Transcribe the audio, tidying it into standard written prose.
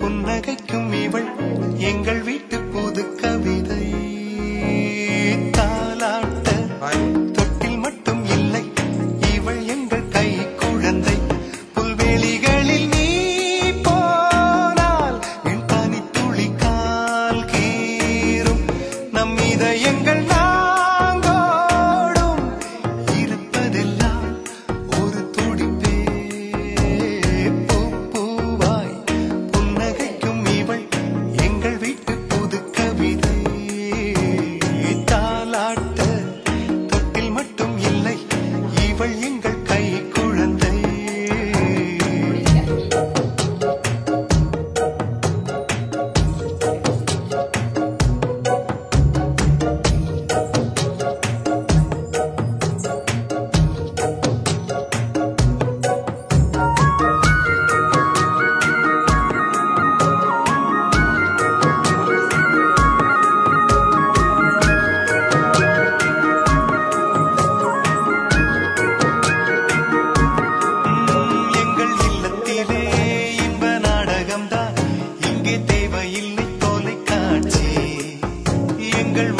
புன்னகைக்கும் இவள் எங்கள் வீட்டு புது கவிதை. தாலாட்ட தொட்டில் மட்டும் இல்லை, இவள் எங்கள் கை குழந்தை. புல்வெளிகளில் நீ போனால் என் பனித்துளி கால் கீறும். நம் இதயங்கள் நாங்கோடும் இருப்பதெல்லாம் ஒரு துடிப்பே. பூ பூவாய் புன்னகைக்கும் இவள் எங்கள் வீட்டு புது கவிதை. தாலாட்ட தொட்டில் மட்டும் இல்லை, இவள் எங்கள் கை குழந்தை. எங்கள் இல்லத்திலே இன்ப நாடகம்தான், இங்கே தேவையில்லை தொலைக்காட்சி. எங்கள்